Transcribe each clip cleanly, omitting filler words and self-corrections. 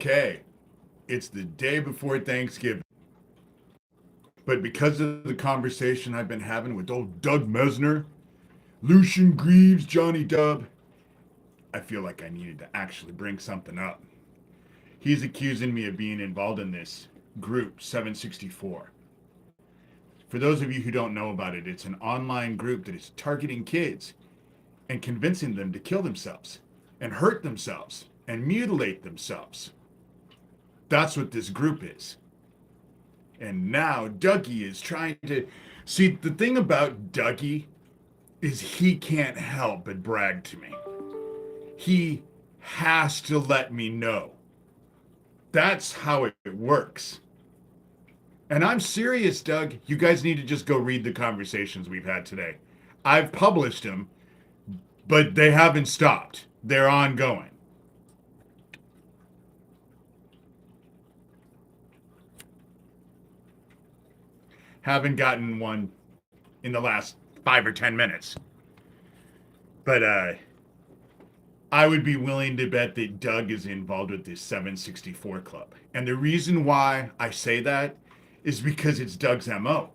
Okay, it's the day before Thanksgiving. But because of the conversation I've been having with old Doug Mesner, Lucien, Greaves, Johnny Dub, I feel like I needed to actually bring something up. He's accusing me of being involved in this group, 764. For those of you who don't know about it, it's an online group that is targeting kids and convincing them to kill themselves and hurt themselves and mutilate themselves. That's what this group is. And now Dougie is trying to. See, the thing about Dougie is he can't help but brag to me. He has to let me know. That's how it works. And I'm serious, Doug. You guys need to just go read the conversations we've had today. I've published them, but they haven't stopped. They're ongoing. Haven't gotten one in the last 5 or 10 minutes. But I would be willing to bet that Doug is involved with this 764 club. And the reason why I say that is because it's Doug's MO.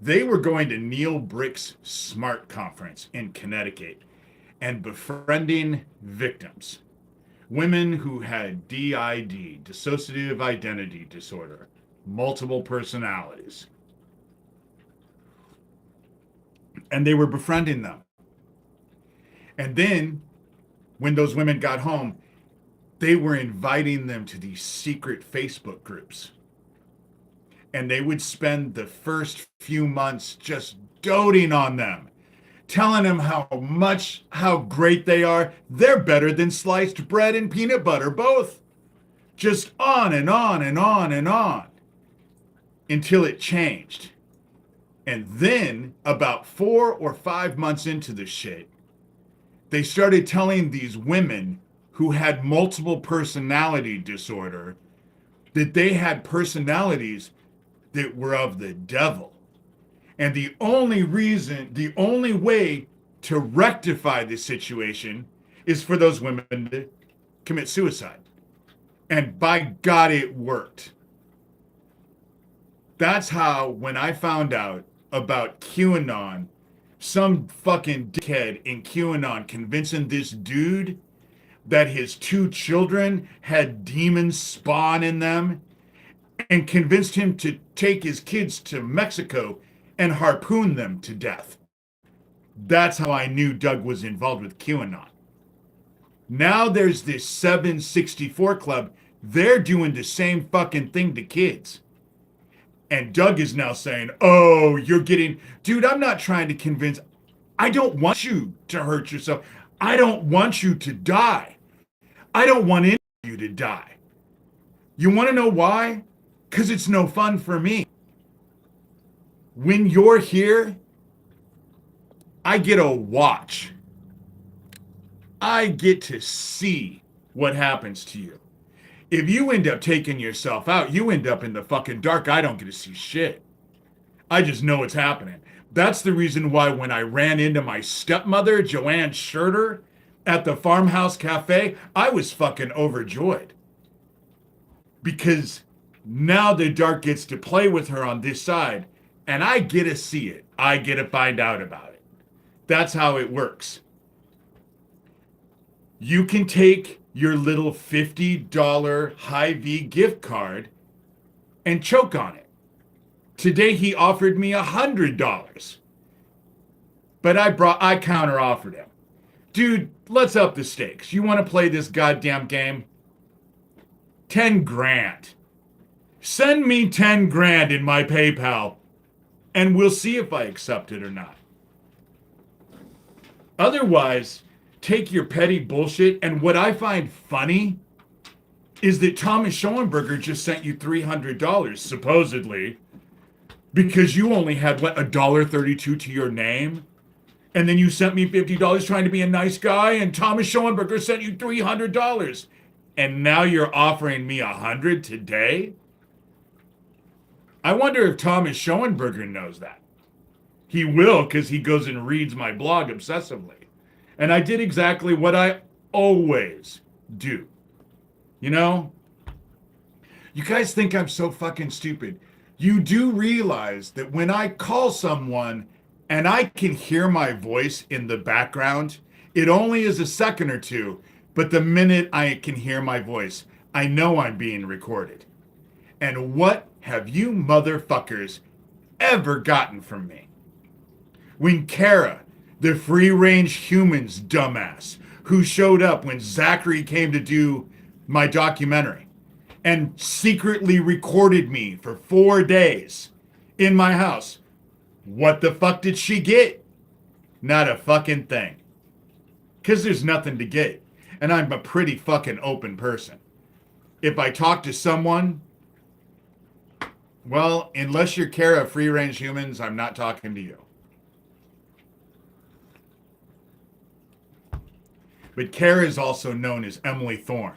They were going to Neil Brick's S.M.A.R.T conference in Connecticut and befriending victims, women who had DID, dissociative identity disorder, multiple personalities. And they were befriending them. And then when those women got home, they were inviting them to these secret Facebook groups. And they would spend the first few months just doting on them, telling them how great they are. They're better than sliced bread and peanut butter, both. Just on and on and on and on until it changed. And then, about 4 or 5 months into the shit, they started telling these women who had multiple personality disorder that they had personalities that were of the devil. And the only way to rectify this situation is for those women to commit suicide. And by God, it worked. That's how, when I found out about QAnon, some fucking dickhead in QAnon convincing this dude that his 2 children had demons spawn in them and convinced him to take his kids to Mexico and harpoon them to death. That's how I knew Doug was involved with QAnon. Now there's this 764 club. They're doing the same fucking thing to kids. And Doug is now saying, oh, you're getting... Dude, I'm not trying to convince... I don't want you to hurt yourself. I don't want you to die. I don't want any of you to die. You want to know why? Because it's no fun for me. When you're here, I get a watch. I get to see what happens to you. If you end up taking yourself out, you end up in the fucking dark. I don't get to see shit. I just know it's happening. That's the reason why when I ran into my stepmother, Joanne Shurter, at the Farmhouse Cafe, I was fucking overjoyed. Because now the dark gets to play with her on this side, and I get to see it. I get to find out about it. That's how it works. You can take your little $50 Hy-Vee gift card and choke on it. Today he offered me $100. But I counter-offered him. Dude, let's up the stakes. You want to play this goddamn game? 10 grand. Send me 10 grand in my PayPal, and we'll see if I accept it or not. Otherwise, take your petty bullshit. And what I find funny is that Thomas Schoenberger just sent you $300, supposedly, because you only had, what, $1.32 to your name? And then you sent me $50 trying to be a nice guy, and Thomas Schoenberger sent you $300. And now you're offering me $100 today? I wonder if Thomas Schoenberger knows that. He will, because he goes and reads my blog obsessively. And I did exactly what I always do. You know, You guys think I'm so fucking stupid. You do realize that when I call someone and I can hear my voice in the background, it only is a second or two, but the minute I can hear my voice, I know I'm being recorded. And what have you motherfuckers ever gotten from me? When Kara, the free range humans dumbass, who showed up when Zachary came to do my documentary and secretly recorded me for 4 days in my house, what the fuck did she get? Not a fucking thing. Because there's nothing to get. And I'm a pretty fucking open person. If I talk to someone, well, unless you're Kara free range humans, I'm not talking to you. But Kara is also known as Emily Thorne.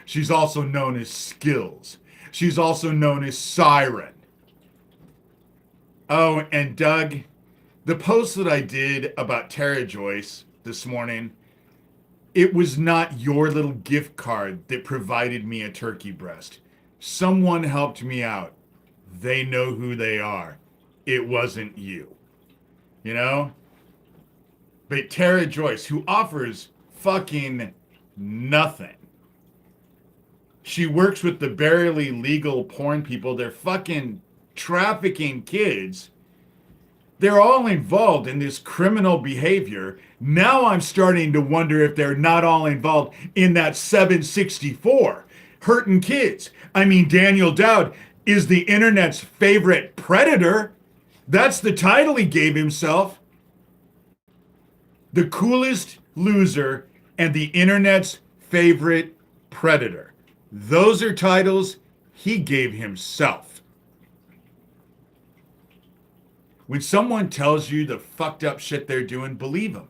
She's also known as Skills. She's also known as Siren. Oh, and Doug, the post that I did about Tara Joyce this morning, it was not your little gift card that provided me a turkey breast. Someone helped me out. They know who they are. It wasn't you. You know? But Tara Joyce, who offers fucking nothing. She works with the barely legal porn people. They're fucking trafficking kids. They're all involved in this criminal behavior. Now I'm starting to wonder if they're not all involved in that 764, hurting kids. I mean, Daniel Dowd is the internet's favorite predator. That's the title he gave himself. The coolest loser and the internet's favorite predator. Those are titles he gave himself. When someone tells you the fucked up shit they're doing, believe them.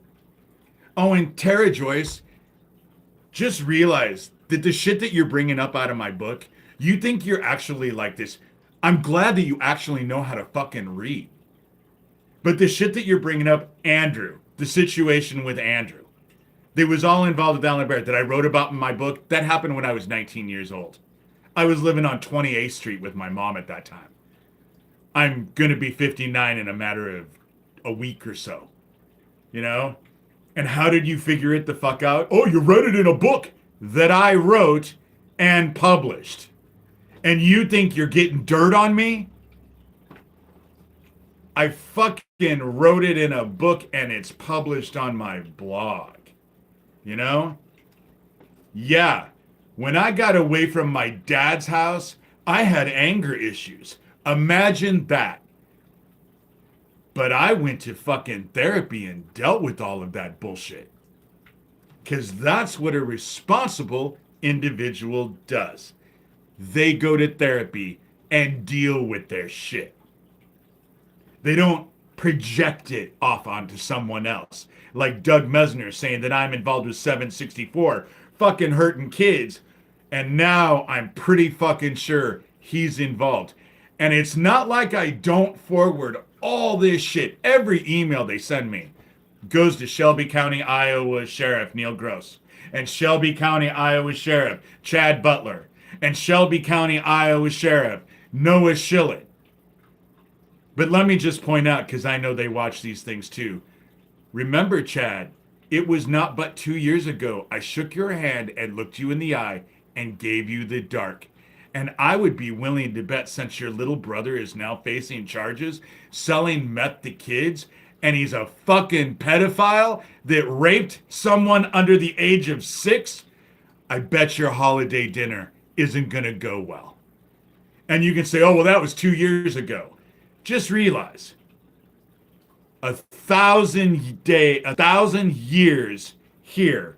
Oh, and Tara Joyce, just realize that the shit that you're bringing up out of my book, you think you're actually like this. I'm glad that you actually know how to fucking read. But the shit that you're bringing up, Andrew, the situation with Andrew, that was all involved with Alan Barrett that I wrote about in my book, that happened when I was 19 years old. I was living on 28th Street with my mom at that time. I'm going to be 59 in a matter of a week or so, you know? And how did you figure it the fuck out? Oh, you read it in a book that I wrote and published. And you think you're getting dirt on me? I fucking wrote it in a book and it's published on my blog. You know? Yeah. When I got away from my dad's house, I had anger issues. Imagine that. But I went to fucking therapy and dealt with all of that bullshit. Because that's what a responsible individual does. They go to therapy and deal with their shit. They don't project it off onto someone else. Like Doug Mesner saying that I'm involved with 764, fucking hurting kids. And now I'm pretty fucking sure he's involved. And it's not like I don't forward all this shit. Every email they send me goes to Shelby County, Iowa Sheriff Neil Gross. And Shelby County, Iowa Sheriff Chad Butler. And Shelby County, Iowa Sheriff Noah Schillett. But let me just point out, because I know they watch these things too. Remember, Chad, it was not but 2 years ago I shook your hand and looked you in the eye and gave you the dark. And I would be willing to bet, since your little brother is now facing charges, selling meth to kids, and he's a fucking pedophile that raped someone under the age of 6, I bet your holiday dinner isn't going to go well. And you can say, oh, well, that was 2 years ago. Just realize, 1,000 years here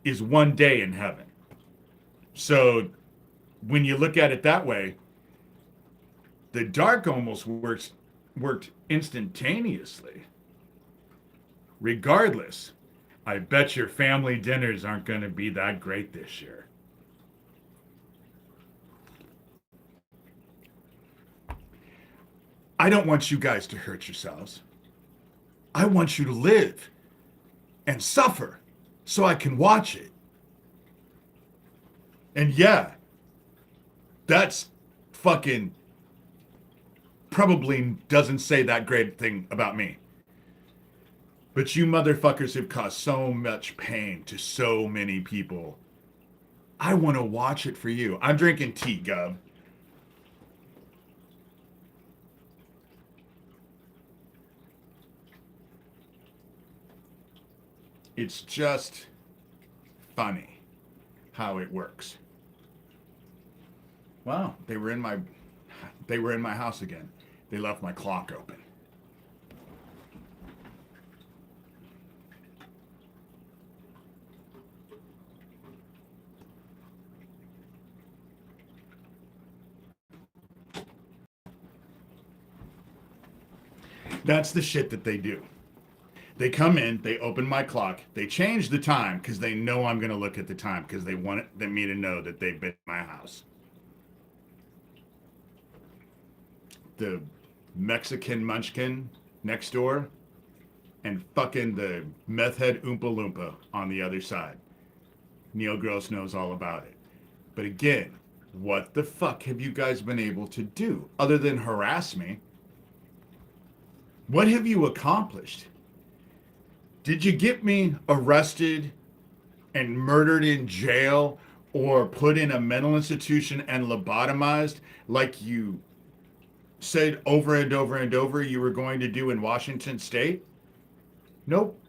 is 1 day in heaven. So when you look at it that way, the dark almost worked instantaneously. Regardless, I bet your family dinners aren't going to be that great this year. I don't want you guys to hurt yourselves. I want you to live and suffer so I can watch it. And yeah, That's fucking probably doesn't say that great thing about me. But you motherfuckers have caused so much pain to so many people. I want to watch it for you. I'm drinking tea, Gub. It's just funny how it works. Wow, they were in my house again. They left my clock open. That's the shit that they do. They come in, they open my clock, they change the time because they know I'm going to look at the time because they want me to know that they've been in my house. The Mexican munchkin next door and fucking the meth head Oompa Loompa on the other side. Neil Gross knows all about it. But again, what the fuck have you guys been able to do other than harass me? What have you accomplished? Did you get me arrested and murdered in jail or put in a mental institution and lobotomized like you said over and over and over you were going to do in Washington State? Nope.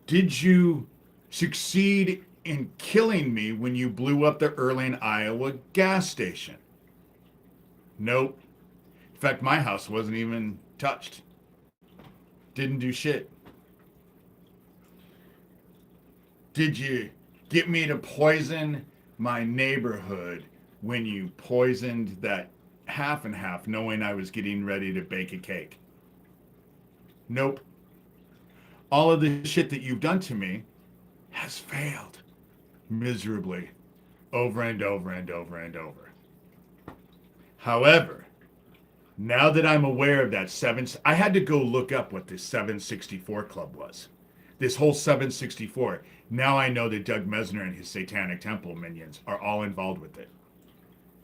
Did you succeed in killing me when you blew up the Earling, Iowa gas station? Nope. In fact, my house wasn't even touched. Didn't do shit. Did you get me to poison my neighborhood when you poisoned that half and half knowing I was getting ready to bake a cake? Nope. All of the shit that you've done to me has failed miserably over and over and over and over. However, now that I'm aware of that I had to go look up what this 764 Club was. This whole 764. Now I know that Doug Mesner and his Satanic Temple minions are all involved with it.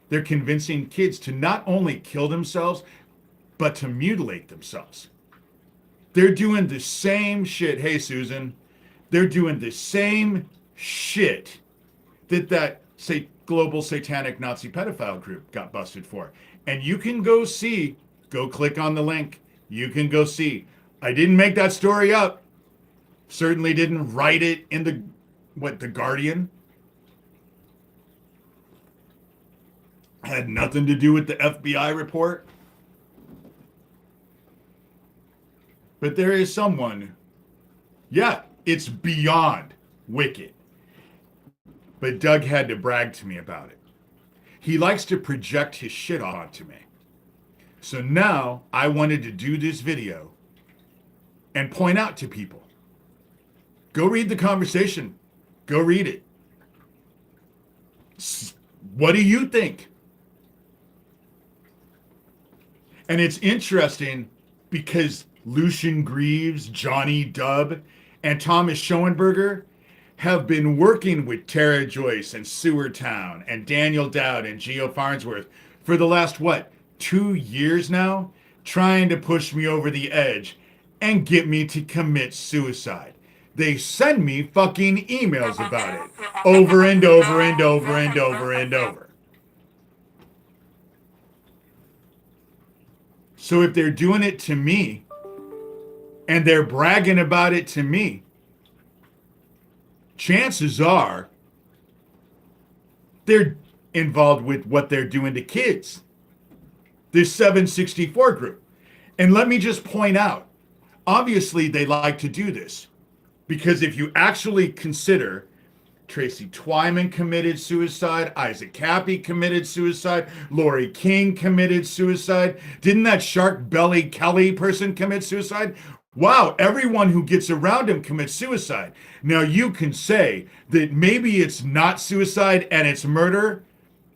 They're convincing kids to not only kill themselves, but to mutilate themselves. They're doing the same shit. Hey, Susan. They're doing the same shit that global satanic Nazi pedophile group got busted for. And you can go click on the link. You can go see. I didn't make that story up. Certainly didn't write it in the Guardian. Had nothing to do with the FBI report. But there is someone, yeah, it's beyond wicked. But Doug had to brag to me about it. He likes to project his shit onto me. So now I wanted to do this video and point out to people. Go read the conversation. Go read it. What do you think? And it's interesting because Lucien Greaves, Johnny Dubb, and Thomas Schoenberger have been working with Tara Joyce and Sewertown and Daniel Dowd and Geo Farnsworth for the last, 2 years now, trying to push me over the edge and get me to commit suicide. They send me fucking emails about it over and over and over and over and over. So if they're doing it to me and they're bragging about it to me, chances are they're involved with what they're doing to kids. This 764 group. And let me just point out, obviously they like to do this because if you actually consider Tracy Twyman committed suicide, Isaac Cappy committed suicide, Lori King committed suicide, didn't that Shark Belly Kelly person commit suicide? Wow, everyone who gets around him commits suicide. Now you can say that maybe it's not suicide and it's murder,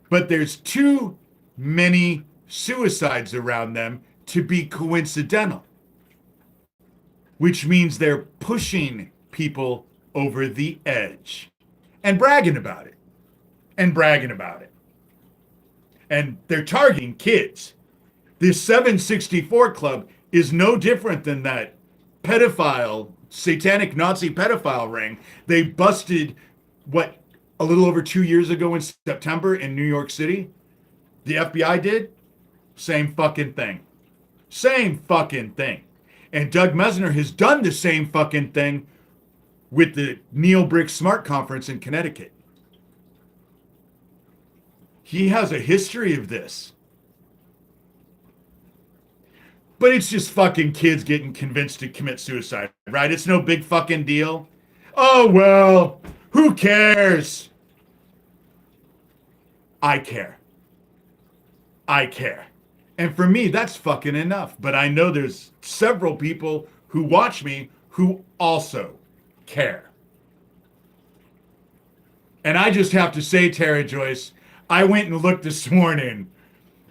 but there's too many suicides around them to be coincidental, which means they're pushing people over the edge and bragging about it and bragging about it. And they're targeting kids. This 764 Club is no different than that pedophile, satanic Nazi pedophile ring. They busted, what, a little over 2 years ago in September in New York City? The FBI did? Same fucking thing. Same fucking thing. And Doug Mesner has done the same fucking thing with the Neil Brick S.M.A.R.T conference in Connecticut. He has a history of this. But it's just fucking kids getting convinced to commit suicide, right? It's no big fucking deal. Oh, well, who cares? I care. I care. And for me, that's fucking enough. But I know there's several people who watch me who also care. And I just have to say, Tara Joyce, I went and looked this morning.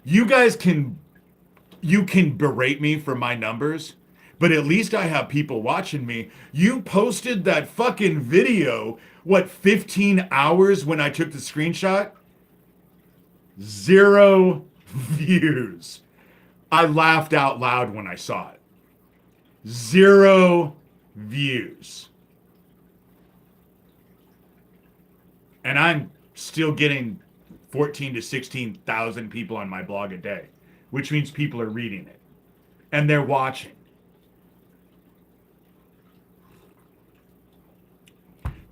You guys you can berate me for my numbers, but at least I have people watching me. You posted that fucking video, 15 hours when I took the screenshot? 0 views. I laughed out loud when I saw it. 0 views. And I'm still getting 14 to 16,000 people on my blog a day, which means people are reading it and they're watching.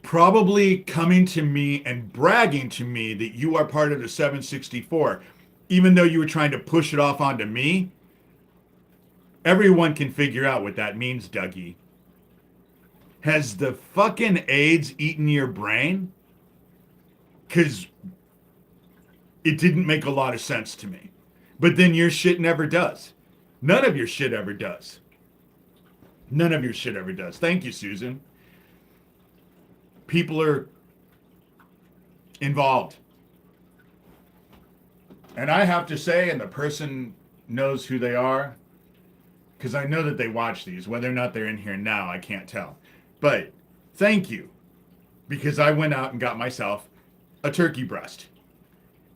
Probably coming to me and bragging to me that you are part of the 764, even though you were trying to push it off onto me. Everyone can figure out what that means, Dougie. Has the fucking AIDS eaten your brain? Because it didn't make a lot of sense to me. But then your shit never does. None of your shit ever does. None of your shit ever does. Thank you, Susan. People are involved. And I have to say, and the person knows who they are, because I know that they watch these. Whether or not they're in here now, I can't tell. But thank you. Because I went out and got myself a turkey breast.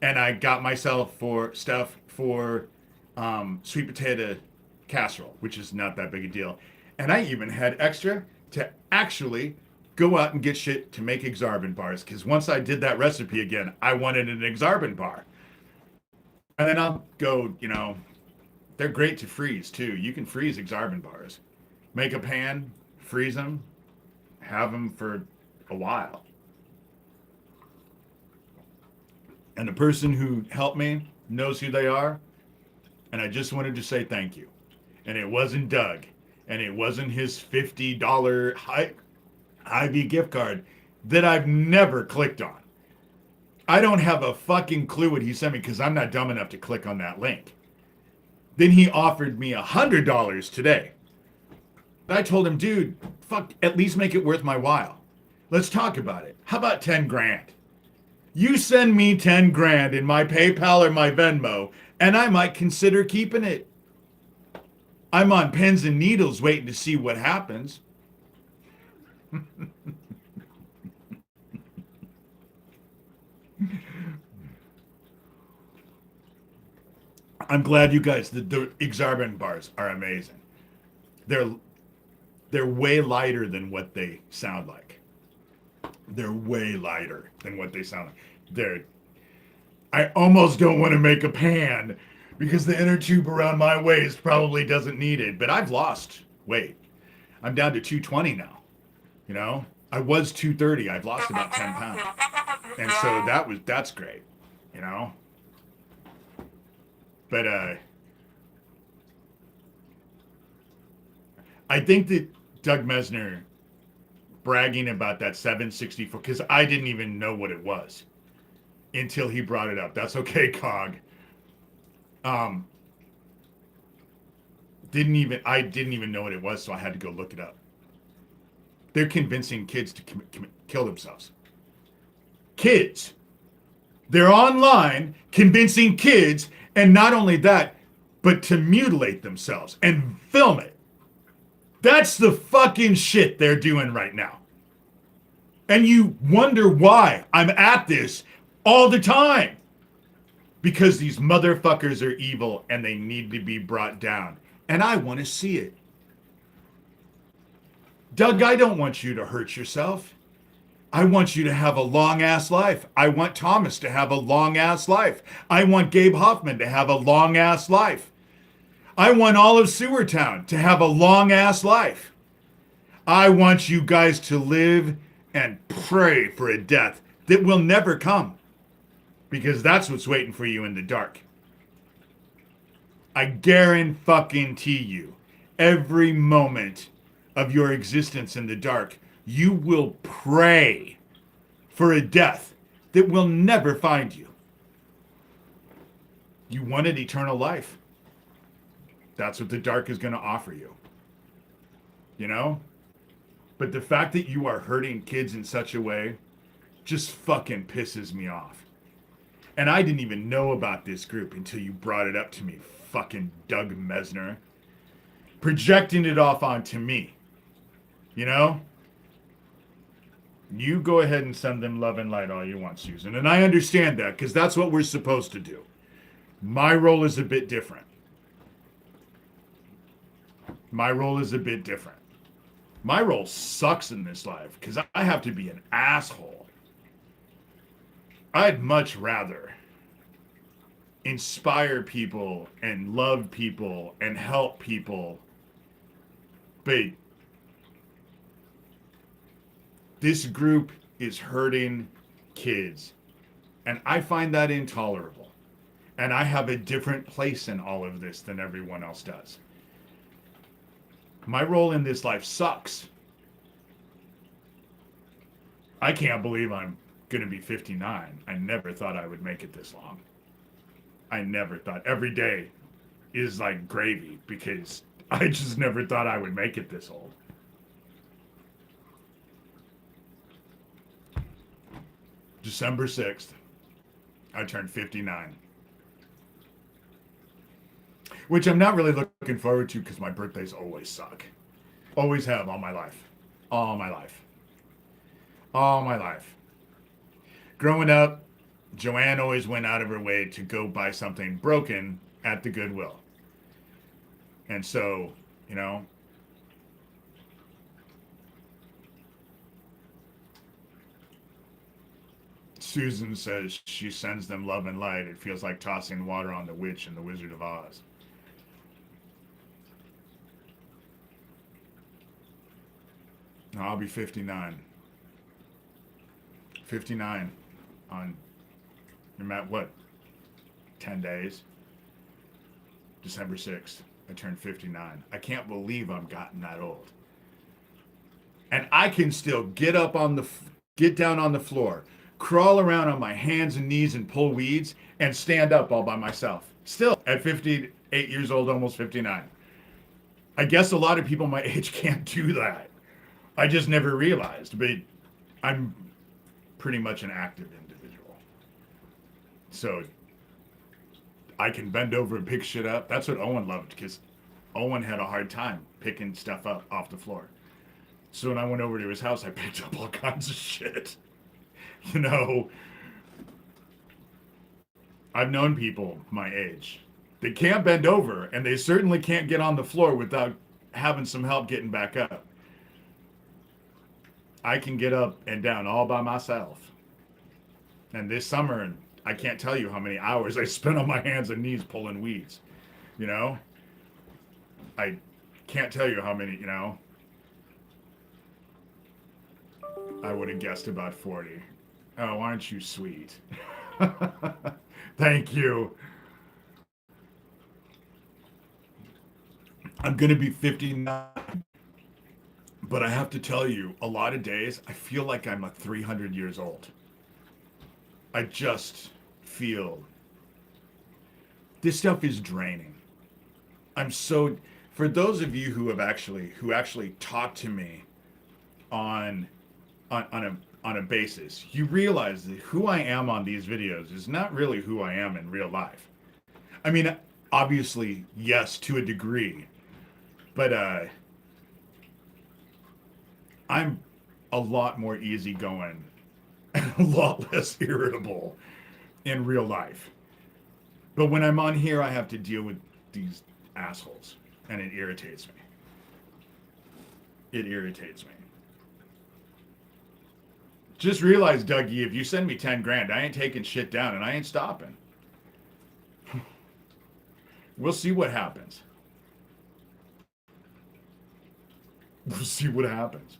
And I got myself stuff for sweet potato casserole, which is not that big a deal. And I even had extra to actually go out and get shit to make Exarban bars. Because once I did that recipe again, I wanted an Exarban bar. And then I'll go, they're great to freeze too. You can freeze Exarban bars. Make a pan, freeze them, have them for a while. And the person who helped me knows who they are. And I just wanted to say thank you. And it wasn't Doug. And it wasn't his $50 Hy-Vee gift card that I've never clicked on. I don't have a fucking clue what he sent me because I'm not dumb enough to click on that link. Then he offered me $100 today. I told him, dude, fuck, at least make it worth my while. Let's talk about it. How about 10 grand? You send me 10 grand in my PayPal or my Venmo, and I might consider keeping it. I'm on pins and needles waiting to see what happens. I'm glad you guys, the Exarban bars are amazing. They're way lighter than what they sound like. They're way lighter than what they sound like. I almost don't want to make a pan because the inner tube around my waist probably doesn't need it, but I've lost weight. I'm down to 220 now. I was 230. I've lost about 10 pounds. And so that's great, But I think that Doug Mesner bragging about that 764, because I didn't even know what it was until he brought it up. That's okay, Cog. I didn't even know what it was, so I had to go look it up. They're convincing kids to kill themselves. Kids. They're online convincing kids, and not only that, but to mutilate themselves and film it. That's the fucking shit they're doing right now. And you wonder why I'm at this all the time. because these motherfuckers are evil and they need to be brought down. And I want to see it. Doug, I don't want you to hurt yourself. I want you to have a long ass life. I want Thomas to have a long ass life. I want Gabe Hoffman to have a long ass life. I want all of Sewertown to have a long ass life. I want you guys to live and pray for a death that will never come, because that's what's waiting for you in the dark. I guarantee you, every moment of your existence in the dark, you will pray for a death that will never find you. You wanted eternal life. That's what the dark is going to offer you. You know? But the fact that you are hurting kids in such a way just fucking pisses me off. And I didn't even know about this group until you brought it up to me, fucking Doug Mesner. Projecting it off onto me. You know? You go ahead and send them love and light all you want, Susan. And I understand that, because that's what we're supposed to do. My role is a bit different. My role sucks in this life, because I have to be an asshole. I'd much rather inspire people and love people and help people. But this group is hurting kids, and I find that intolerable. And I have a different place in all of this than everyone else does. My role in this life sucks. I can't believe I'm going to be 59. I never thought I would make it this long. I never thought. Every day is like gravy, because I just never thought I would make it this old. December 6th, I turned 59. Which I'm not really looking forward to, because my birthdays always suck. Always have all my life. All my life. All my life. Growing up, Joanne always went out of her way to go buy something broken at the Goodwill. And so, you know, Susan says she sends them love and light. It feels like tossing water on the witch and the Wizard of Oz. I'll be 59. 59 on, no matter what, 10 days. December 6th, I turned 59. I can't believe I'm gotten that old. And I can still get down on the floor, crawl around on my hands and knees and pull weeds, and stand up all by myself. Still, at 58 years old, almost 59. I guess a lot of people my age can't do that. I just never realized, but I'm pretty much an active individual. So I can bend over and pick shit up. That's what Owen loved, because Owen had a hard time picking stuff up off the floor. So when I went over to his house, I picked up all kinds of shit. You know, I've known people my age. They can't bend over, and they certainly can't get on the floor without having some help getting back up. I can get up and down all by myself. And this summer, I can't tell you how many hours I spent on my hands and knees pulling weeds. You know? I can't tell you how many, you know? I would have guessed about 40. Oh, aren't you sweet? Thank you. I'm going to be 59. But I have to tell you, a lot of days, I feel like I'm 300 years old. I just feel this stuff is draining. For those of you who actually talk to me on a basis, you realize that who I am on these videos is not really who I am in real life. I mean, obviously, yes, to a degree, but I'm a lot more easygoing and a lot less irritable in real life. But when I'm on here, I have to deal with these assholes, and it irritates me. It irritates me. Just realize, Dougie, if you send me 10 grand, I ain't taking shit down, and I ain't stopping. We'll see what happens. We'll see what happens.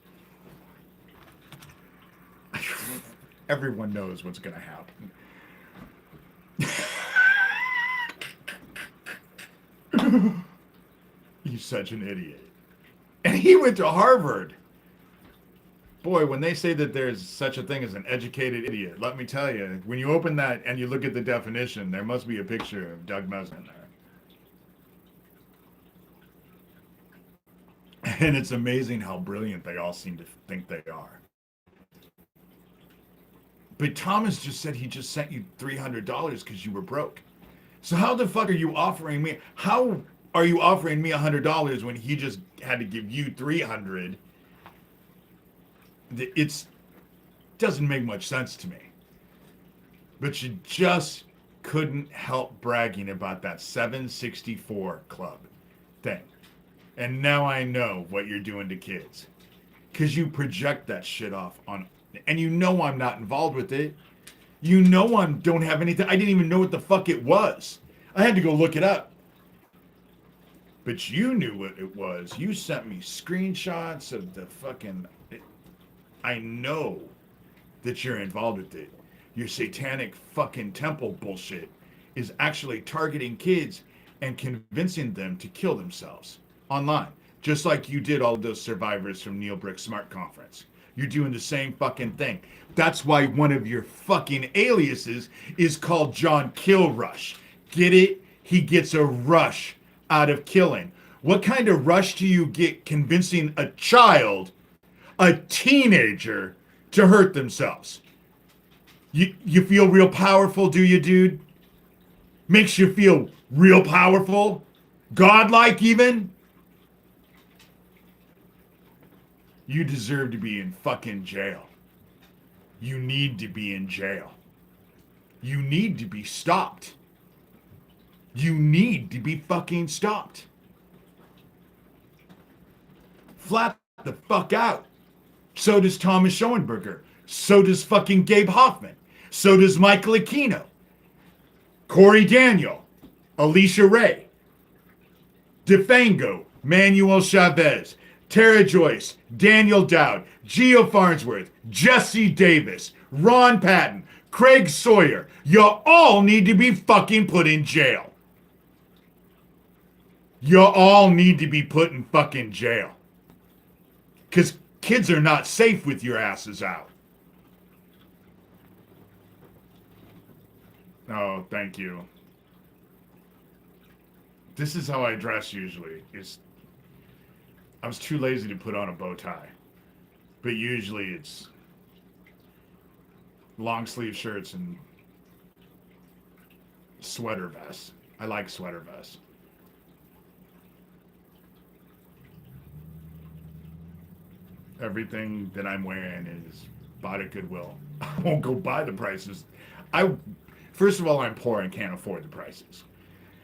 Everyone knows what's going to happen. He's such an idiot. And he went to Harvard. Boy, when they say that there's such a thing as an educated idiot, let me tell you, when you open that and you look at the definition, there must be a picture of Doug Mesner there. And it's amazing how brilliant they all seem to think they are. But Thomas just said he just sent you $300 because you were broke. So how the fuck are you offering me? How are you offering me $100 when he just had to give you $300? It doesn't make much sense to me. But you just couldn't help bragging about that 764 club thing. And now I know what you're doing to kids. Because you project that shit off on... And you know I'm not involved with it. You know I don't have anything. I didn't even know what the fuck it was. I had to go look it up. But you knew what it was. You sent me screenshots of the fucking... I know that you're involved with it. Your satanic fucking temple bullshit is actually targeting kids and convincing them to kill themselves online. Just like you did all of those survivors from Neil Brick's S.M.A.R.T conference. You're doing the same fucking thing. That's why one of your fucking aliases is called John Kill Rush. Get it? He gets a rush out of killing. What kind of rush do you get convincing a child, a teenager, to hurt themselves? You feel real powerful, do you, dude? Makes you feel real powerful? Godlike, even? You deserve to be in fucking jail. You need to be in jail. You need to be stopped. You need to be fucking stopped. Flat the fuck out. So does Thomas Schoenberger. So does fucking Gabe Hoffman. So does Michael Aquino. Corey Daniel. Alicia Ray. DeFango. Manuel Chavez. Tara Joyce, Daniel Dowd, Gio Farnsworth, Jesse Davis, Ron Patton, Craig Sawyer. You all need to be fucking put in jail. You all need to be put in fucking jail. Because kids are not safe with your asses out. Oh, thank you. This is how I dress usually. I was too lazy to put on a bow tie. But usually it's long sleeve shirts and sweater vests. I like sweater vests. Everything that I'm wearing is bought at Goodwill. I won't go buy the prices. First of all, I'm poor and can't afford the prices.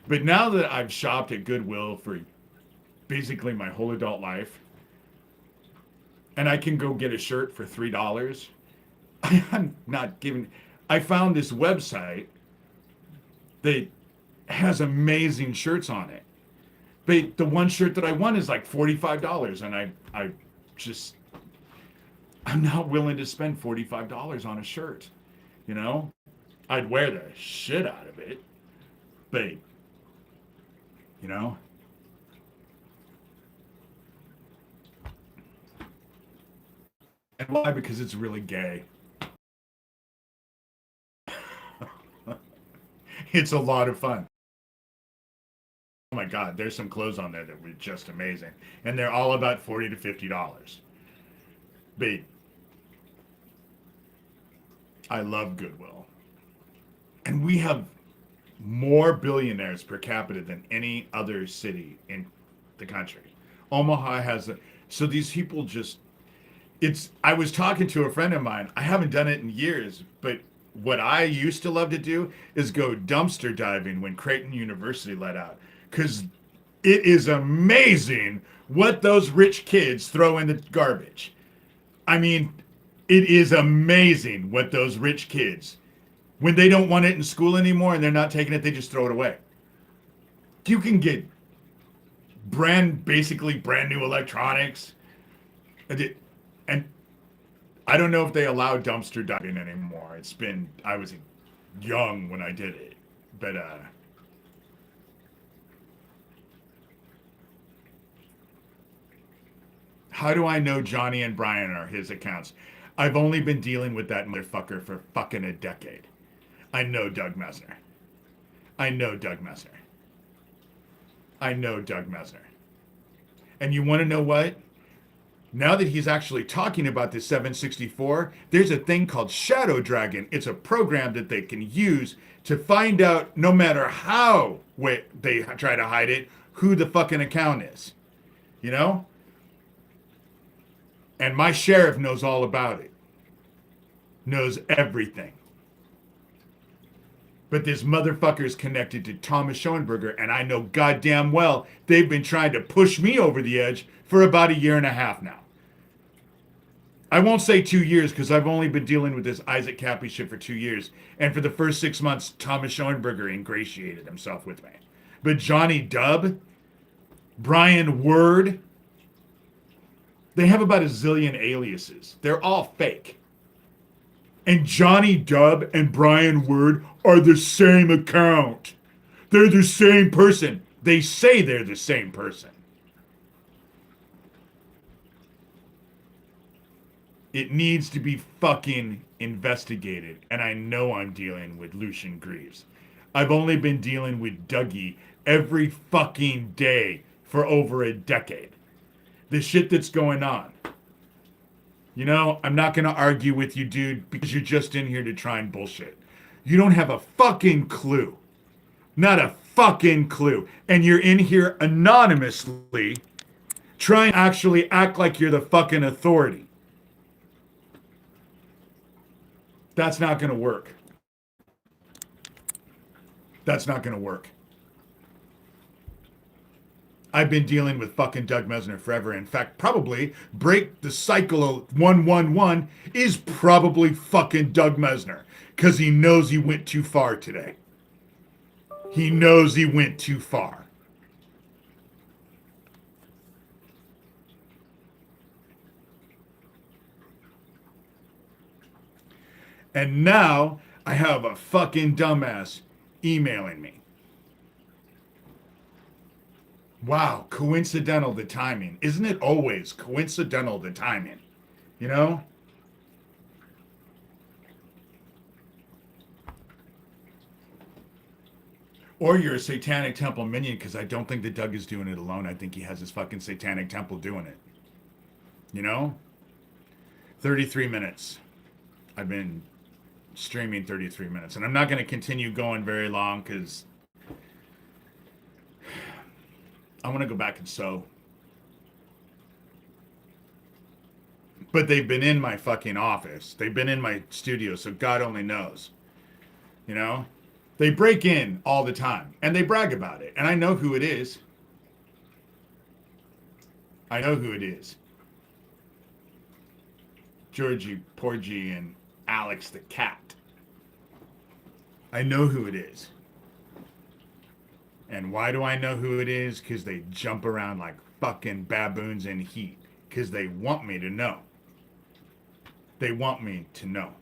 But now that I've shopped at Goodwill for basically my whole adult life, and I can go get a shirt for $3, I'm not giving... I found this website that has amazing shirts on it. But the one shirt that I want is like $45, and I'm not willing to spend $45 on a shirt, you know? I'd wear the shit out of it, but, you know? And why? Because it's really gay. It's a lot of fun. Oh my God, there's some clothes on there that were just amazing. And they're all about $40 to $50. But I love Goodwill. And we have more billionaires per capita than any other city in the country. Omaha has so these people just... I was talking to a friend of mine. I haven't done it in years, but what I used to love to do is go dumpster diving when Creighton University let out. Because it is amazing what those rich kids throw in the garbage. I mean, it is amazing what those rich kids, when they don't want it in school anymore and they're not taking it, they just throw it away. You can get basically brand new electronics. And I don't know if they allow dumpster diving anymore. I was young when I did it. But, how do I know Johnny and Brian are his accounts? I've only been dealing with that motherfucker for fucking a decade. I know Doug Messner. I know Doug Messner. I know Doug Messner. And you want to know what? Now that he's actually talking about the 764, there's a thing called Shadow Dragon. It's a program that they can use to find out, no matter how they try to hide it, who the fucking account is. You know? And my sheriff knows all about it. Knows everything. But this motherfucker's connected to Thomas Schoenberger, and I know goddamn well they've been trying to push me over the edge for about a year and a half now. I won't say 2 years because I've only been dealing with this Isaac Cappy shit for 2 years. And for the first 6 months, Thomas Schoenberger ingratiated himself with me. But Johnny Dubb, Brian Word, they have about a zillion aliases. They're all fake. And Johnny Dubb and Brian Word are the same account. They're the same person. They say they're the same person. It needs to be fucking investigated. And I know I'm dealing with Lucien Greaves. I've only been dealing with Dougie every fucking day for over a decade. The shit that's going on. You know, I'm not going to argue with you, dude, because you're just in here to try and bullshit. You don't have a fucking clue. Not a fucking clue. And you're in here anonymously trying to actually act like you're the fucking authority. That's not going to work. That's not going to work. I've been dealing with fucking Doug Messner forever. In fact, probably break the cycle of 111 is probably fucking Doug Messner. Because he knows he went too far today. He knows he went too far. And now I have a fucking dumbass emailing me. Wow, coincidental the timing. Isn't it always coincidental the timing? You know? Or you're a Satanic Temple minion, because I don't think that Doug is doing it alone. I think he has his fucking Satanic Temple doing it. You know? 33 minutes. I've been streaming 33 minutes. And I'm not going to continue going very long because I want to go back and sew. But they've been in my fucking office. They've been in my studio, so God only knows. You know? They break in all the time, and they brag about it. And I know who it is. I know who it is. Georgie Porgy and Alex the cat. I know who it is. And why do I know who it is? Because they jump around like fucking baboons in heat. Because they want me to know. They want me to know.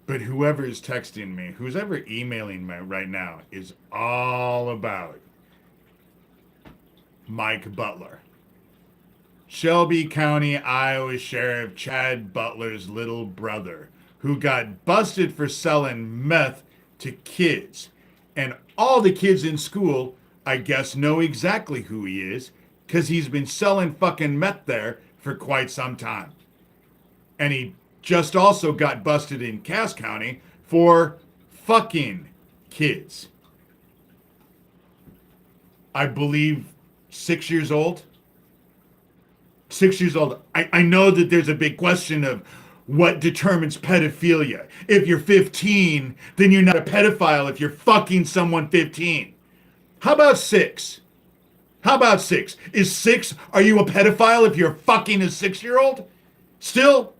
But whoever is texting me, who's ever emailing me right now, is all about Mike Butler. Shelby County, Iowa Sheriff Chad Butler's little brother, who got busted for selling meth to kids. And all the kids in school, I guess, know exactly who he is, because he's been selling fucking meth there for quite some time. And he just also got busted in Cass County for fucking kids. I believe 6 years old. 6 years old. I know that there's a big question of, what determines pedophilia. If you're 15, then you're not a pedophile if you're fucking someone 15. How about 6? How about 6? Is 6, are you a pedophile if you're fucking a 6-year-old? Still?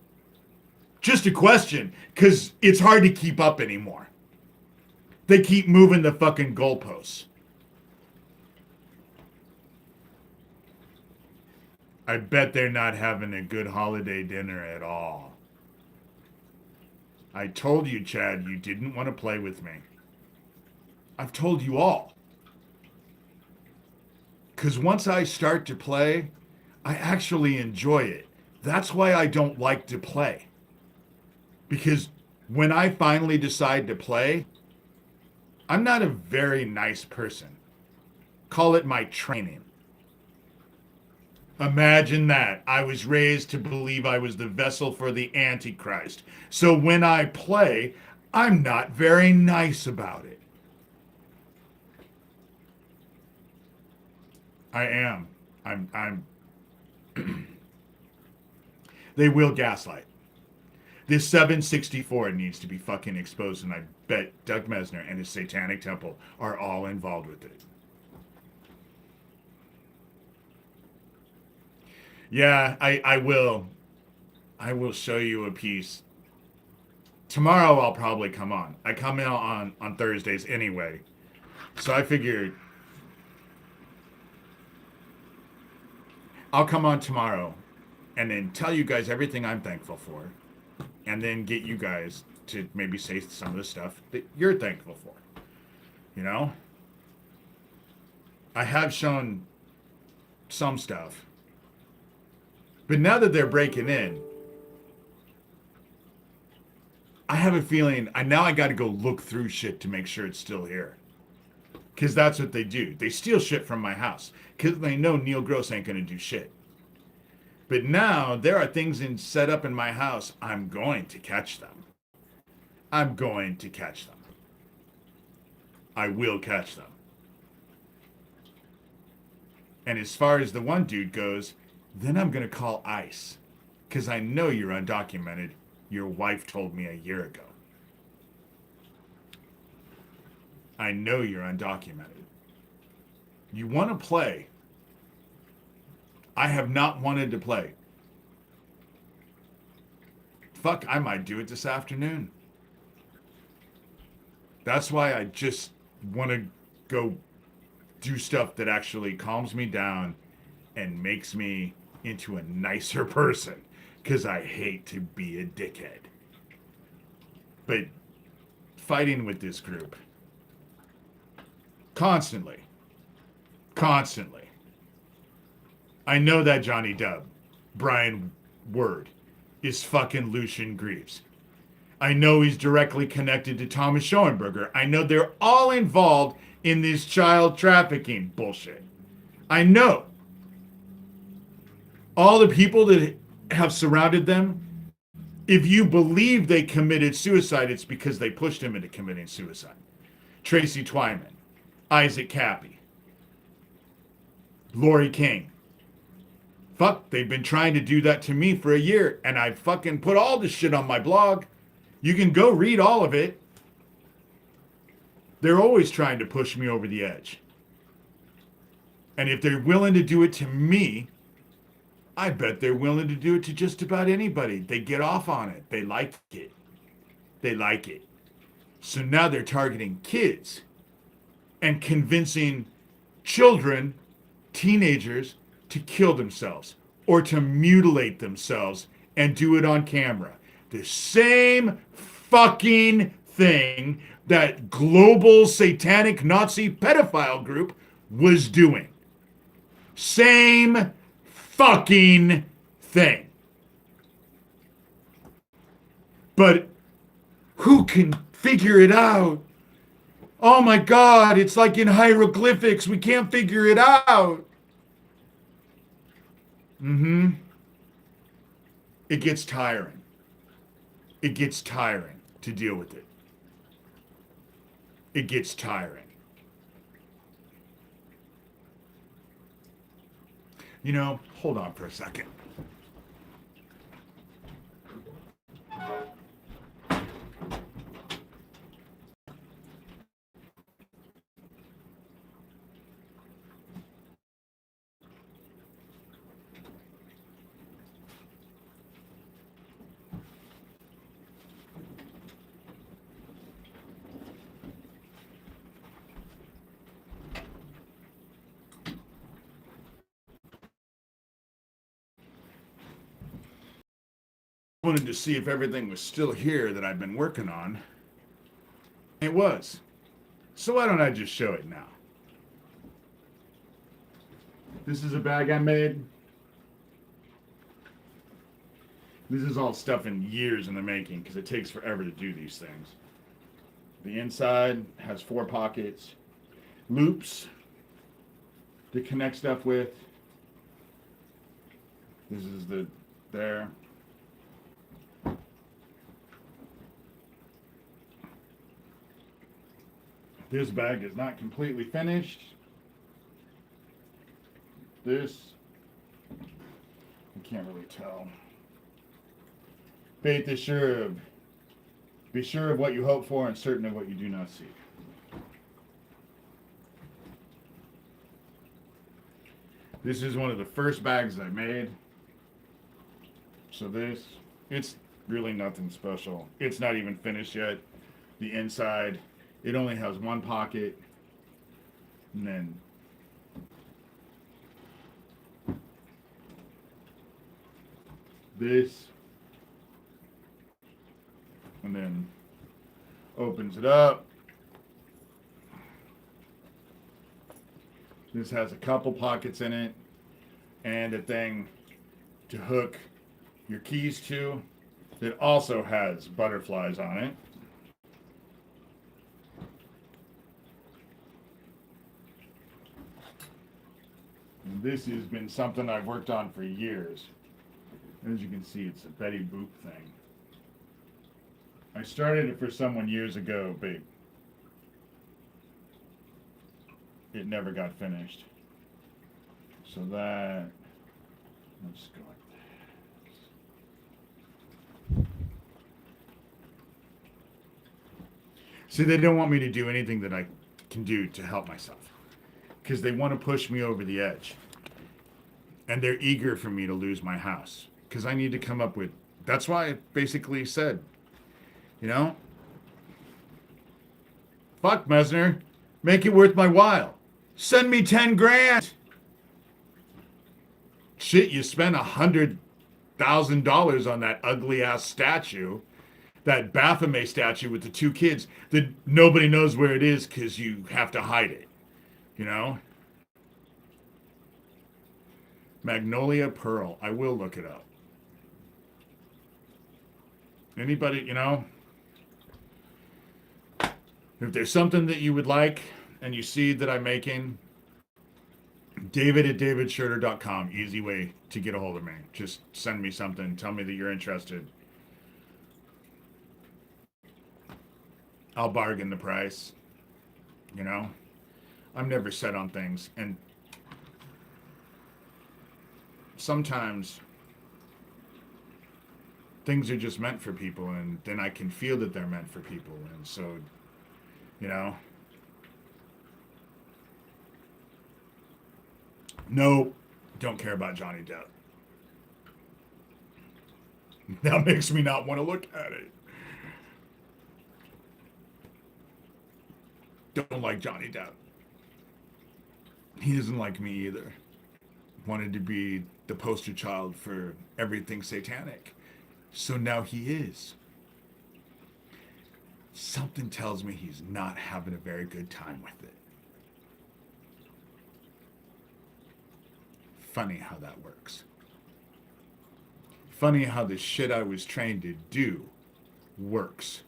Just a question, because it's hard to keep up anymore. They keep moving the fucking goalposts. I bet they're not having a good holiday dinner at all. I told you, Chad, you didn't want to play with me. I've told you all. Because once I start to play, I actually enjoy it. That's why I don't like to play. Because when I finally decide to play, I'm not a very nice person. Call it my training. Imagine that. I was raised to believe I was the vessel for the Antichrist. So when I play, I'm not very nice about it. I am. I'm They will gaslight. This 764 needs to be fucking exposed, and I bet Doug Mesner and his Satanic Temple are all involved with it. Yeah, I will. I will show you a piece. Tomorrow I'll probably come on. I come in on Thursdays anyway. So I figured I'll come on tomorrow and then tell you guys everything I'm thankful for. And then get you guys to maybe say some of the stuff that you're thankful for. You know? I have shown some stuff. But now that they're breaking in, I have a feeling I got to go look through shit to make sure it's still here. Because that's what they do. They steal shit from my house. Because they know Neil Gross ain't going to do shit. But now there are things set up in my house. I'm going to catch them. I'm going to catch them. I will catch them. And as far as the one dude goes, then I'm going to call ICE. Because I know you're undocumented. Your wife told me a year ago. I know you're undocumented. You want to play. I have not wanted to play. Fuck, I might do it this afternoon. That's why I just want to go do stuff that actually calms me down and makes me into a nicer person. Because I hate to be a dickhead. But fighting with this group. Constantly. I know that Johnny Dub, Brian Word, is fucking Lucien Greaves. I know he's directly connected to Thomas Schoenberger. I know they're all involved in this child trafficking bullshit. I know. All the people that have surrounded them, if you believe they committed suicide, it's because they pushed him into committing suicide. Tracy Twyman, Isaac Cappy, Lori King. Fuck, they've been trying to do that to me for a year, and I fucking put all this shit on my blog. You can go read all of it. They're always trying to push me over the edge. And if they're willing to do it to me, I bet they're willing to do it to just about anybody. They get off on it. They like it. They like it. So now they're targeting kids and convincing children, teenagers, to kill themselves or to mutilate themselves and do it on camera. The same fucking thing that global satanic Nazi pedophile group was doing. Same fucking thing. But who can figure it out? Oh my God, it's like in hieroglyphics. We can't figure it out. It gets tiring. It gets tiring to deal with it. It gets tiring. You know, hold on for a second. wanted to see if everything was still here that I've been working on. It was. So why don't I just show it now? This is a bag I made. This is all stuff in years in the making because it takes forever to do these things. The inside has 4 pockets, loops to connect stuff with. This is there. This bag is not completely finished. This, I can't really tell. Be sure of what you hope for and certain of what you do not see. This is one of the first bags I made. So it's really nothing special. It's not even finished yet. The inside, it only has 1 pocket. And then this. And then opens it up. This has a couple pockets in it and a thing to hook your keys to. It also has butterflies on it. And this has been something I've worked on for years. As you can see, it's a Betty Boop thing. I started it for someone years ago, but it never got finished. So let's go like this. See, they don't want me to do anything that I can do to help myself because they want to push me over the edge. And they're eager for me to lose my house because I need to come up with, that's why I basically said, you know, fuck Mesner, make it worth my while. Send me 10 grand. Shit, you spent $100,000 on that ugly ass statue, that Baphomet statue with the 2 kids that nobody knows where it is because you have to hide it, you know? Magnolia Pearl. I will look it up. Anybody, you know? If there's something that you would like and you see that I'm making, David@davidshurter.com. Easy way to get a hold of me. Just send me something. Tell me that you're interested. I'll bargain the price. You know? I'm never set on things. And sometimes things are just meant for people, and then I can feel that they're meant for people. And so, you know, no, don't care about Johnny Depp. That makes me not want to look at it. Don't like Johnny Depp. He doesn't like me either. Wanted to be the poster child for everything satanic. So now he is. Something tells me he's not having a very good time with it. Funny how that works. Funny how the shit I was trained to do works.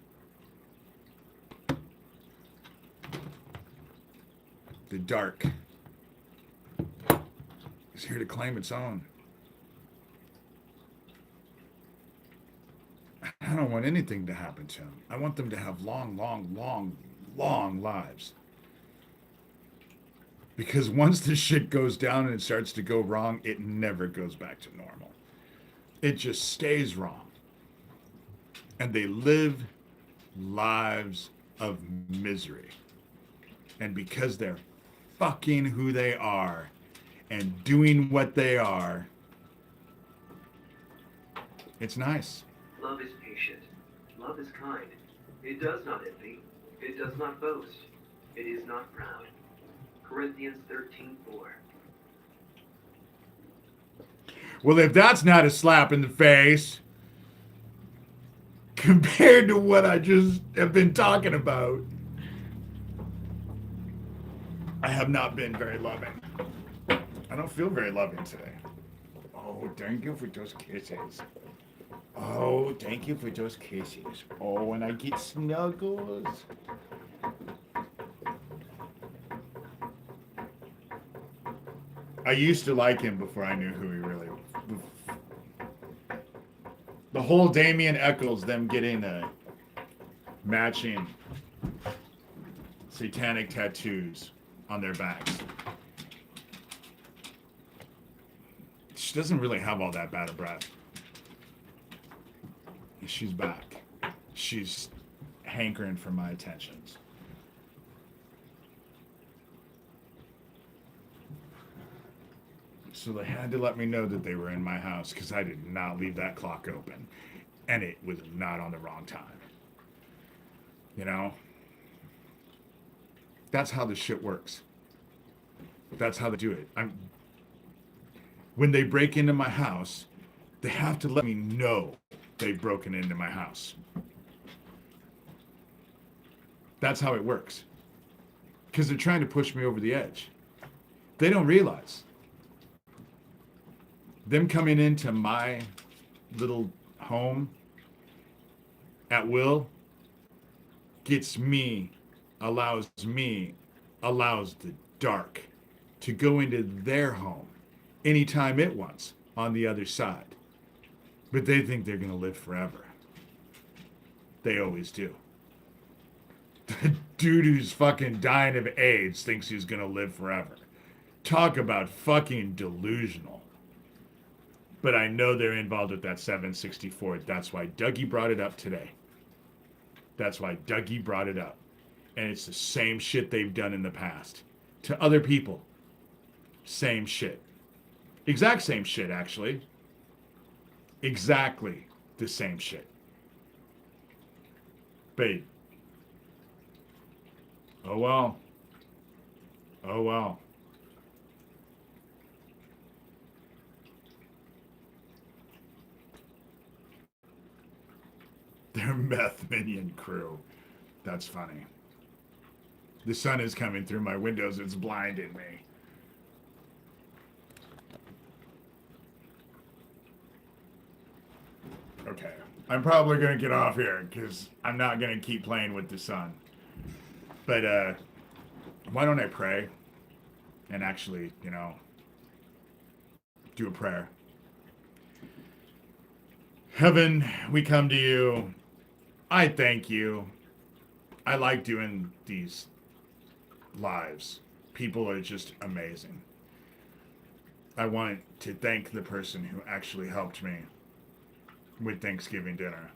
The dark is here to claim its own. I don't want anything to happen to them. I want them to have long, long, long, long lives. Because once the shit goes down and it starts to go wrong, it never goes back to normal. It just stays wrong. And they live lives of misery. And because they're fucking who they are and doing what they are, it's nice. Love is patient. Love is kind. It does not envy. It does not boast. It is not proud. Corinthians 13:4. Well, if that's not a slap in the face, compared to what I just have been talking about, I have not been very loving. I don't feel very loving today. Oh, thank you for those kisses. Oh, thank you for those kisses. Oh, when I get snuggles. I used to like him before I knew who he really was. The whole Damien Eccles, them getting matching satanic tattoos on their backs. She doesn't really have all that bad a breath. She's back. She's hankering for my attentions. So they had to let me know that they were in my house because I did not leave that clock open. And it was not on the wrong time. You know? That's how this shit works. That's how they do it. When they break into my house, they have to let me know they've broken into my house. That's how it works. Because they're trying to push me over the edge. They don't realize. Them coming into my little home at will allows the dark to go into their home anytime it wants on the other side. But they think they're going to live forever. They always do. The dude who's fucking dying of AIDS thinks he's going to live forever. Talk about fucking delusional. But I know they're involved with that 764. That's why Dougie brought it up today. That's why Dougie brought it up. And it's the same shit they've done in the past. To other people. Same shit. Exact same shit, actually. Exactly the same shit. Babe. Oh well. Oh well. Their meth minion crew. That's funny. The sun is coming through my windows. It's blinding me. Okay. I'm probably going to get off here because I'm not going to keep playing with the sun. But why don't I pray and actually, do a prayer? Heaven, we come to you. I thank you. I like doing these lives. People are just amazing. I want to thank the person who actually helped me with Thanksgiving dinner.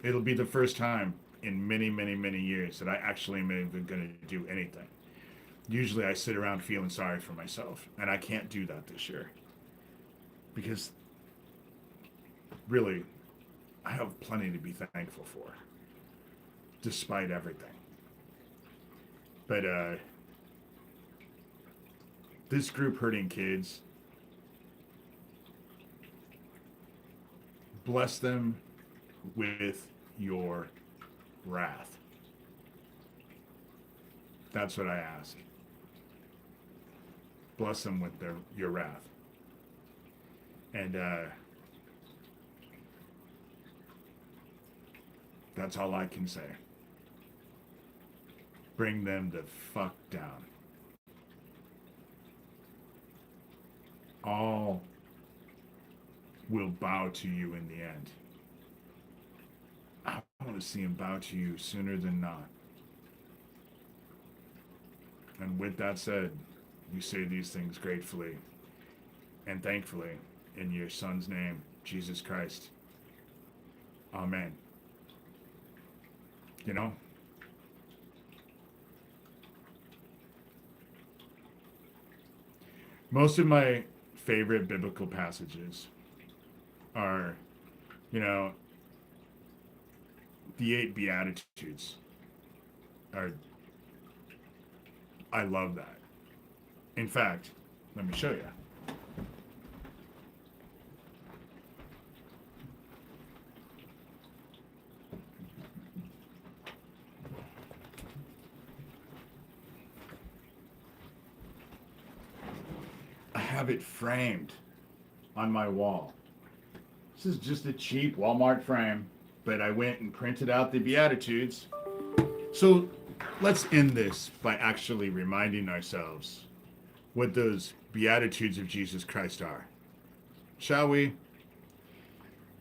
It'll be the first time in many, many, many years that I actually am even going to do anything. Usually I sit around feeling sorry for myself, and I can't do that this year. Because, really, I have plenty to be thankful for, despite everything. But, this group hurting kids, bless them with your wrath. That's what I ask. Bless them with your wrath. And that's all I can say. Bring them the fuck down. All will bow to you in the end. I want to see him bow to you sooner than not. And with that said, we say these things gratefully and thankfully in your Son's name, Jesus Christ. Amen. Most of my favorite biblical passages are, the 8 Beatitudes. I love that. In fact, let me show you. have it framed on my wall. This is just a cheap Walmart frame, but I went and printed out the Beatitudes. So let's end this by actually reminding ourselves what those Beatitudes of Jesus Christ are. Shall we?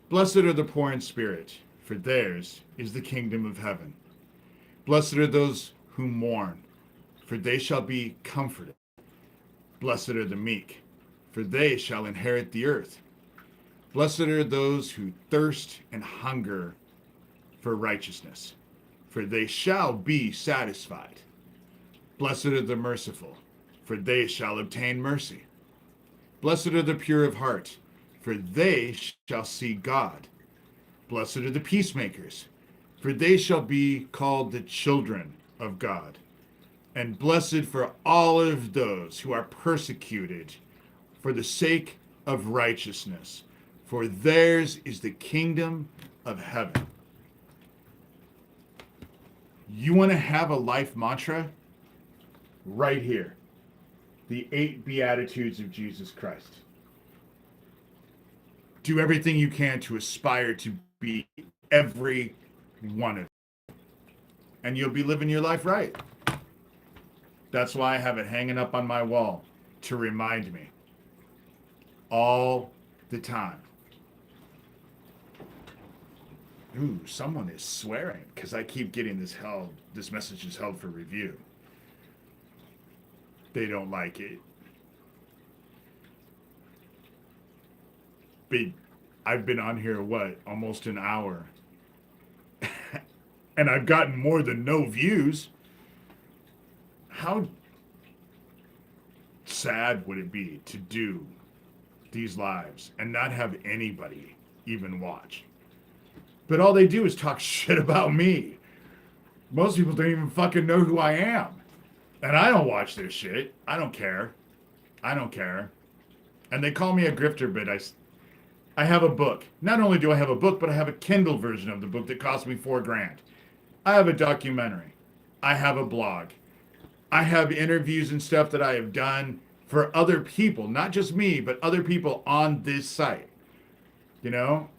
Blessed are the poor in spirit, for theirs is the kingdom of heaven. Blessed are those who mourn, for they shall be comforted. Blessed are the meek, for they shall inherit the earth. Blessed are those who thirst and hunger for righteousness, for they shall be satisfied. Blessed are the merciful, for they shall obtain mercy. Blessed are the pure of heart, for they shall see God. Blessed are the peacemakers, for they shall be called the children of God. And blessed for all of those who are persecuted for the sake of righteousness, for theirs is the kingdom of heaven. You want to have a life mantra? Right here. The 8 Beatitudes of Jesus Christ. Do everything you can to aspire to be every one of them. And you'll be living your life right. That's why I have it hanging up on my wall to remind me all the time. Ooh, someone is swearing because I keep getting this message is held for review. They don't like it. But I've been on here, almost an hour. And I've gotten more than no views. How sad would it be to do these lives and not have anybody even watch? But all they do is talk shit about me. Most people don't even fucking know who I am. And I don't watch their shit. I don't care. And they call me a grifter, but I have a book. Not only do I have a book, but I have a Kindle version of the book that cost me $4,000. I have a documentary. I have a blog. I have interviews and stuff that I have done for other people, not just me, but other people on this site. You know?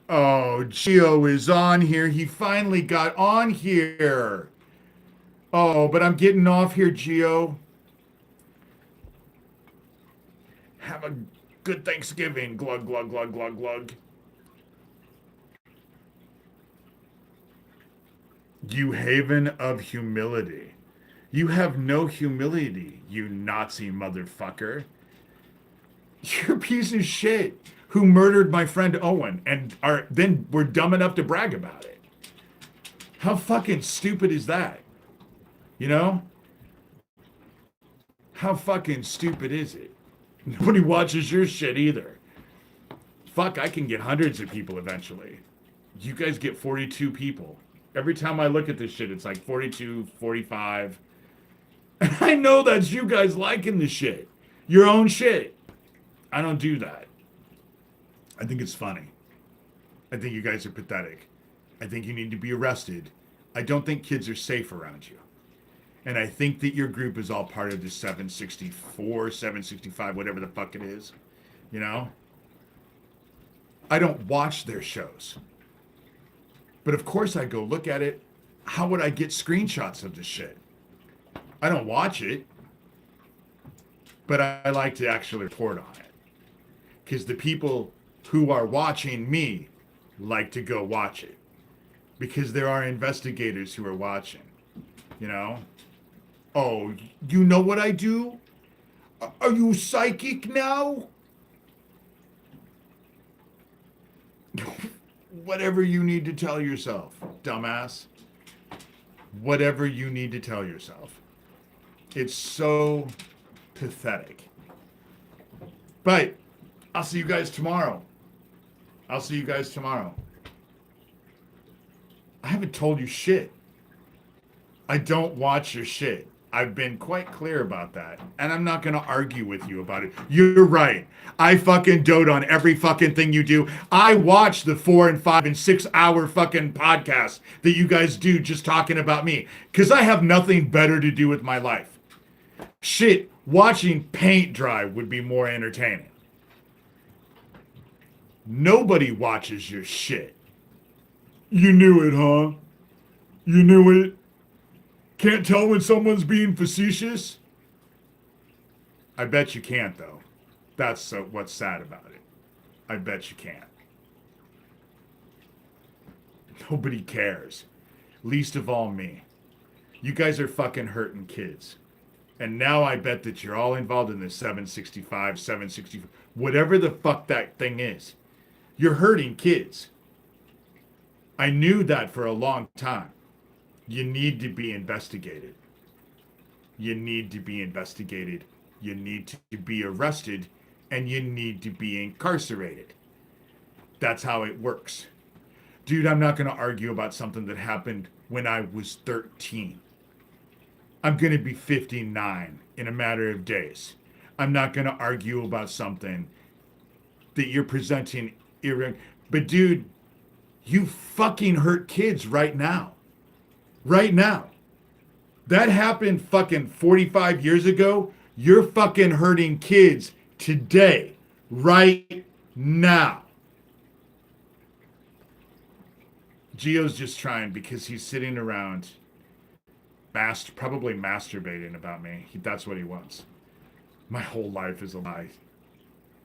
Oh, Gio is on here. He finally got on here. Oh, but I'm getting off here, Gio. Have a good Thanksgiving. Glug, glug, glug, glug, glug. You haven of humility. You have no humility, you Nazi motherfucker. You're a piece of shit who murdered my friend Owen and then were dumb enough to brag about it. How fucking stupid is that? You know? How fucking stupid is it? Nobody watches your shit either. Fuck, I can get hundreds of people eventually. You guys get 42 people. Every time I look at this shit, it's like 42, 45. And I know that's you guys liking the shit. Your own shit. I don't do that. I think it's funny. I think you guys are pathetic. I think you need to be arrested. I don't think kids are safe around you. And I think that your group is all part of the 764, 765, whatever the fuck it is. You know? I don't watch their shows. But of course I go look at it. How would I get screenshots of this shit? I don't watch it. But I like to actually report on it. Because the people who are watching me like to go watch it. Because there are investigators who are watching. You know? Oh, you know what I do? Are you psychic now? Whatever you need to tell yourself, dumbass. Whatever you need to tell yourself. It's so pathetic. But I'll see you guys tomorrow. I haven't told you shit. I don't watch your shit. I've been quite clear about that. And I'm not going to argue with you about it. You're right. I fucking dote on every fucking thing you do. I watch the 4 and 5 and 6 hour fucking podcasts that you guys do just talking about me. Because I have nothing better to do with my life. Shit, Watching paint dry would be more entertaining. Nobody watches your shit. You knew it, huh? You knew it? Can't tell when someone's being facetious? I bet you can't, though. That's what's sad about it. I bet you can't. Nobody cares. Least of all me. You guys are fucking hurting kids. And now I bet that you're all involved in this 765, 765, whatever the fuck that thing is. You're hurting kids. I knew that for a long time. You need to be investigated. You need to be investigated. You need to be arrested. And you need to be incarcerated. That's how it works. Dude, I'm not going to argue about something that happened when I was 13. I'm going to be 59 in a matter of days. I'm not going to argue about something that you're presenting. But dude, you fucking hurt kids right now. Right now. That happened fucking 45 years ago. You're fucking hurting kids today. Right now. Gio's just trying because he's sitting around probably masturbating about me. That's what he wants. My whole life is a lie.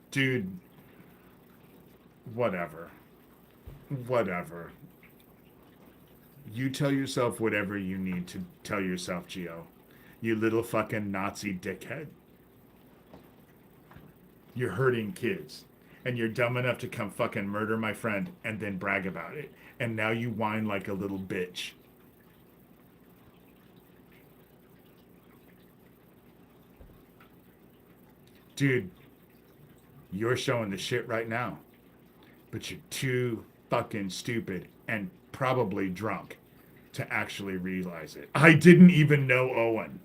Dude, whatever. Whatever. You tell yourself whatever you need to tell yourself, Gio. You little fucking Nazi dickhead. You're hurting kids. And you're dumb enough to come fucking murder my friend and then brag about it. And now you whine like a little bitch. Dude, you're showing the shit right now. But you're too fucking stupid and probably drunk to actually realize it. I didn't even know Owen.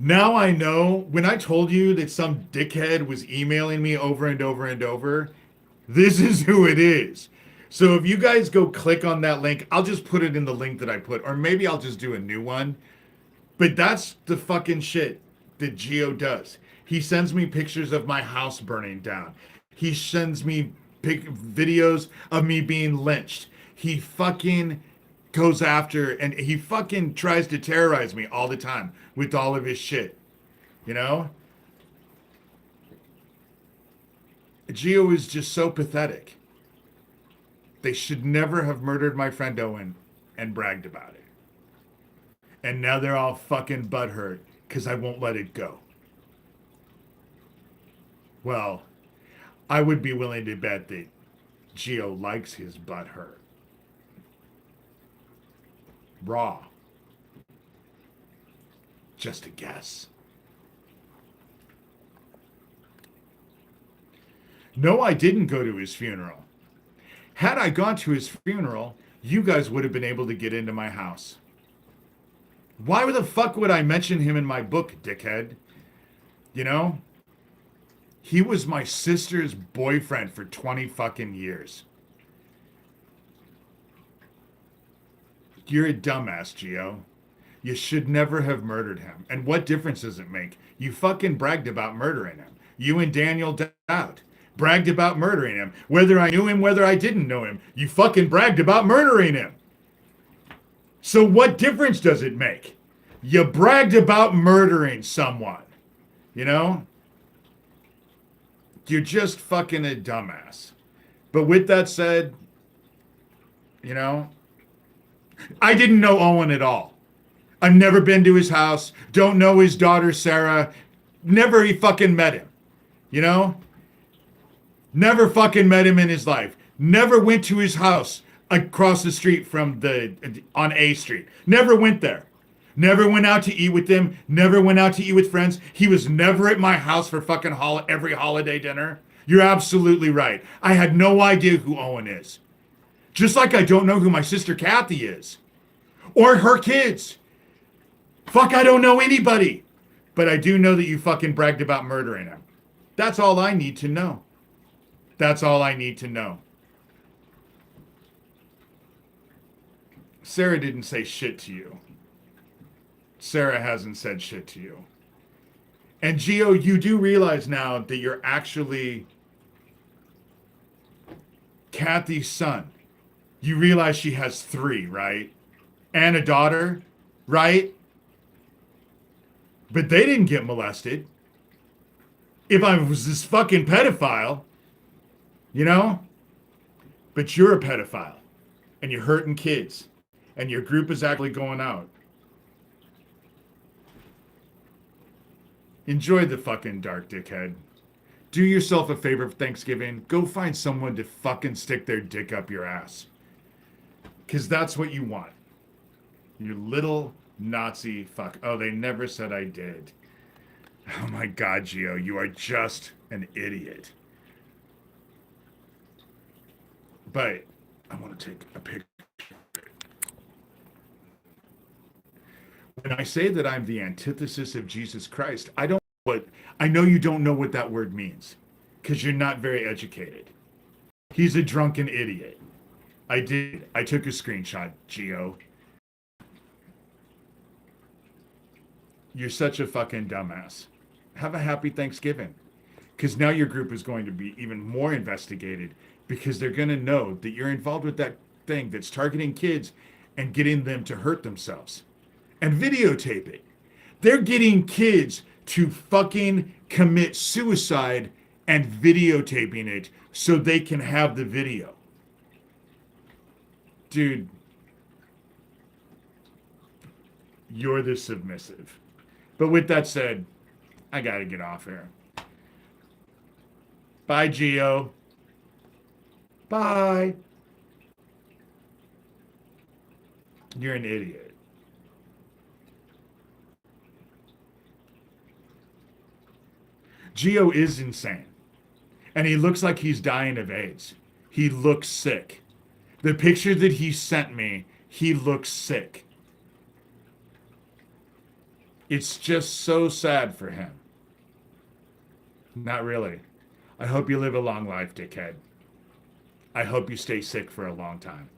Now I know, when I told you that some dickhead was emailing me over and over and over, this is who it is. So if you guys go click on that link, I'll just put it in the link that I put, or maybe I'll just do a new one. But that's the fucking shit that Gio does. He sends me pictures of my house burning down. He sends me videos of me being lynched. He fucking goes after, and he fucking tries to terrorize me all the time with all of his shit. You know? Gio is just so pathetic. They should never have murdered my friend Owen and bragged about it. And now they're all fucking butthurt because I won't let it go. Well, I would be willing to bet that Gio likes his butt hurt. Raw. Just a guess. No, I didn't go to his funeral. Had I gone to his funeral, you guys would have been able to get into my house. Why the fuck would I mention him in my book, dickhead? You know? He was my sister's boyfriend for 20 fucking years. You're a dumbass, Gio. You should never have murdered him. And what difference does it make? You fucking bragged about murdering him. You and Daniel Dowd bragged about murdering him. Whether I knew him, whether I didn't know him, you fucking bragged about murdering him. So what difference does it make? You bragged about murdering someone. You know? You're just fucking a dumbass. But with that said, you know, I didn't know Owen at all. I've never been to his house. Don't know his daughter, Sarah. Never fucking met him. You know? Never fucking met him in his life. Never went to his house across the street from on A Street. Never went there. Never went out to eat with them. Never went out to eat with friends. He was never at my house for fucking every holiday dinner. You're absolutely right. I had no idea who Owen is. Just like I don't know who my sister Kathy is. Or her kids. Fuck, I don't know anybody. But I do know that you fucking bragged about murdering him. That's all I need to know. That's all I need to know. Sarah didn't say shit to you. Sarah hasn't said shit to you. And Gio, you do realize now that you're actually Kathy's son. You realize she has 3, right? And a daughter, right? But they didn't get molested. If I was this fucking pedophile, you know? But you're a pedophile. And you're hurting kids. And your group is actually going out. Enjoy the fucking dark, dickhead. Do yourself a favor for Thanksgiving. Go find someone to fucking stick their dick up your ass. Because that's what you want. You little Nazi fuck. Oh, they never said I did. Oh my God, Gio, you are just an idiot. But I want to take a picture. When I say that I'm the antithesis of Jesus Christ, I know you don't know what that word means because you're not very educated. He's a drunken idiot. I took a screenshot, Gio. You're such a fucking dumbass. Have a happy Thanksgiving. Because now your group is going to be even more investigated because they're going to know that you're involved with that thing that's targeting kids and getting them to hurt themselves. And videotape it. They're getting kids to fucking commit suicide and videotaping it so they can have the video. Dude, you're the submissive. But with that said, I gotta get off here. Bye, Gio. Bye. You're an idiot. Gio is insane. And he looks like he's dying of AIDS. He looks sick. The picture that he sent me, he looks sick. It's just so sad for him. Not really. I hope you live a long life, dickhead. I hope you stay sick for a long time.